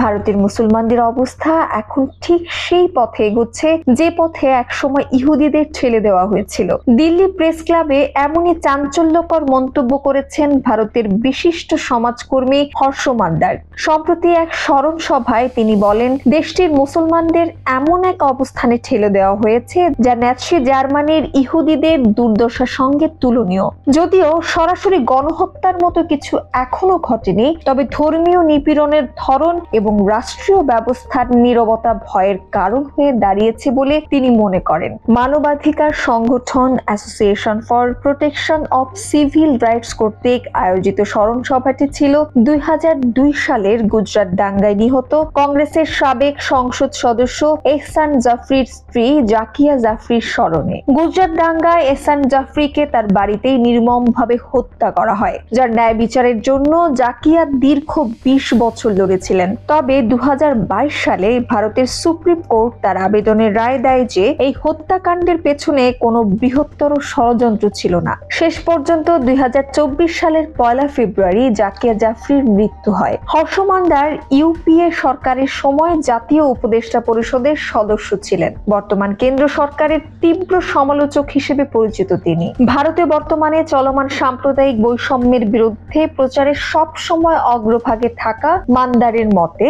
ভারতের মুসলমানদের অবস্থা এখন ঠিক সেই পথে এগোচ্ছে যে পথে একসময় ইহুদিদের ঠেলে দেওয়া হয়েছিল। দিল্লি প্রেস ক্লাবে এমনই চাঞ্চল্যকর মন্তব্য করেছেন ভারতের বিশিষ্ট সমাজকর্মী হর্ষ মান্দার। সম্প্রতি এক স্মরণ সভায় তিনি বলেন, দেশটির মুসলমানদের এমন এক অবস্থানে ঠেলে দেওয়া হয়েছে যা নাৎসি জার্মানির ইহুদিদের দুর্দশার সঙ্গে তুলনীয়। যদিও সরাসরি গণহত্যার মতো কিছু এখনো ঘটেনি, তবে ধর্মীয় নিপীড়নের ধরন এবং রাষ্ট্রীয় ব্যবস্থার নীরবতা ভয়ের কারণ হয়ে দাঁড়িয়েছে বলে তিনি মনে করেন। মানবাধিকার সংগঠন association for protection of civil rights কর্তৃক আয়োজিত স্মরণ সভাটি ছিল 2002 সালের গুজরাট দাঙ্গায় নিহত কংগ্রেসের সাবেক সংসদ সদস্য এহসান জাফরির স্ত্রী জাকিয়া জাফরির স্মরণে। গুজরাট দাঙ্গায় এহসান জাফরিকে তার বাড়িতেই নির্মমভাবে হত্যা করা হয়, যার ন্যায় বিচারের জন্য জাকিয়া দীর্ঘ 20 বছর লড়েছিলেন। তবে 2022 সালে ভারতের সুপ্রিম কোর্ট তার আবেদনের রায় দেয় যে এই হত্যাকাণ্ডের পেছনে কোনো বৃহত্তর ষড়যন্ত্র ছিল না। শেষ পর্যন্ত 2024 সালের 1 ফেব্রুয়ারি জাকিয়া জাফরির মৃত্যু হয়। হর্ষ মান্দার ইউপিএ সরকারের সময় জাতীয় উপদেষ্টা পরিষদের সদস্য ছিলেন। বর্তমান কেন্দ্র সরকারের তীব্র সমালোচক হিসেবে পরিচিত তিনি। ভারতে বর্তমানে চলমান সাম্প্রদায়িক বৈষম্যের বিরুদ্ধে প্রচারে সব সময় অগ্রভাগে থাকা মান্দারের মতে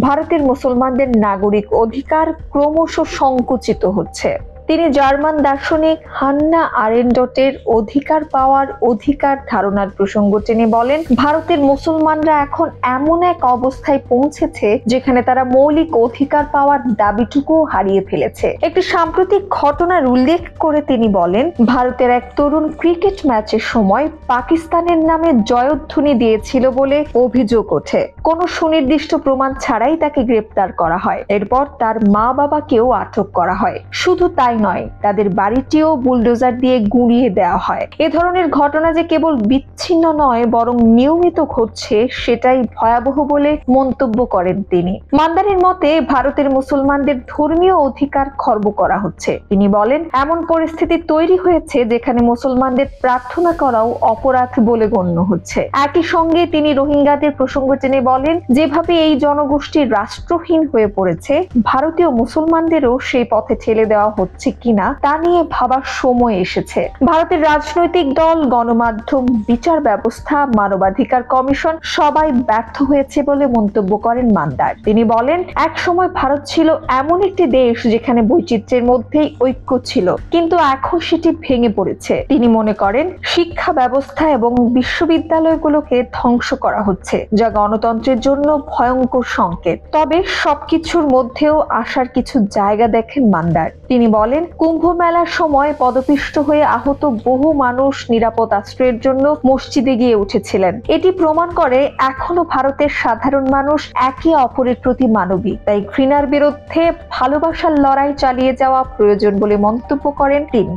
ভারতের মুসলমানদের নাগরিক অধিকার ক্রমশ সংকুচিত হচ্ছে। তিনি জার্মান দার্শনিক হান্না আরেন্ডটের অধিকার পাওয়ার অধিকার ধারণার প্রসঙ্গ টেনে বলেন, ভারতের মুসলমানরা এখন এমন এক অবস্থায় পৌঁছেছে যেখানে তারা মৌলিক অধিকার পাওয়ার দাবিটুকু হারিয়ে ফেলেছে। একটি সাম্প্রতিক ঘটনার উল্লেখ করে তিনি বলেন, ভারতের এক তরুণ ক্রিকেট ম্যাচের সময় পাকিস্তানের নামে জয়ধ্বনি দিয়েছিল বলে অভিযোগ ওঠে। কোনো সুনির্দিষ্ট প্রমাণ ছাড়াই তাকে গ্রেপ্তার করা হয়। এরপর তার মা বাবাকেও আটক করা হয়। শুধু তাই নয়, তাদের বাড়িটিও বুলডোজার দিয়ে গুঁড়িয়ে দেওয়া হয়। এ ধরনের ঘটনা যে কেবল বিচ্ছিন্ন নয় বরং নিয়মিত ঘটছে, সেটাই ভয়াবহ বলে মন্তব্য করেন তিনি। মান্দারের মতে ভারতের মুসলমানদের ধর্মীয় অধিকার খর্ব করা হচ্ছে। তিনি বলেন, এমন পরিস্থিতি তৈরি হয়েছে যেখানে মুসলমানদের প্রার্থনা করাও অপরাধ বলে গণ্য হচ্ছে। একই সঙ্গে তিনি রোহিঙ্গাদের প্রসঙ্গ টেনে বলেন, যেভাবে এই জনগোষ্ঠী রাষ্ট্রহীন হয়ে পড়েছে, ভারতীয় মুসলমানদেরও সেই পথে ঠেলে দেওয়া হচ্ছে কিনা তা নিয়ে ভাবার সময় এসেছে। ভারতের রাজনৈতিক দল, গণমাধ্যম, বিচার ব্যবস্থা, মানবাধিকার কমিশন সবাই ব্যর্থ হয়েছে বলে মন্তব্য করেন মান্দার। তিনি বলেন, এক সময় ভারত ছিল এমন একটি দেশ যেখানে বৈচিত্র্যের মধ্যেই ঐক্য ছিল, কিন্তু এখন সেটি ভেঙে পড়েছে। তিনি মনে করেন, শিক্ষা ব্যবস্থা এবং বিশ্ববিদ্যালয়গুলোকে ধ্বংস করা হচ্ছে, যা গণতন্ত্রের জন্য ভয়ঙ্কর সংকেত। তবে সবকিছুর মধ্যেও আসার কিছু জায়গা দেখেন মান্দার। তিনি বলেন, কুম্ভ মেলার সময় পদপিষ্ট হয়ে আহত বহু মানুষ নিরাপদ আশ্রয়ের জন্য মসজিদে গিয়ে উঠেছিলেন। এটি প্রমাণ করে এখনো ভারতের সাধারণ মানুষ একে অপরের প্রতি মানবিক। তাই ঘৃণার বিরুদ্ধে ভালোবাসার লড়াই চালিয়ে যাওয়া প্রয়োজন বলে মন্তব্য করেন তিনি।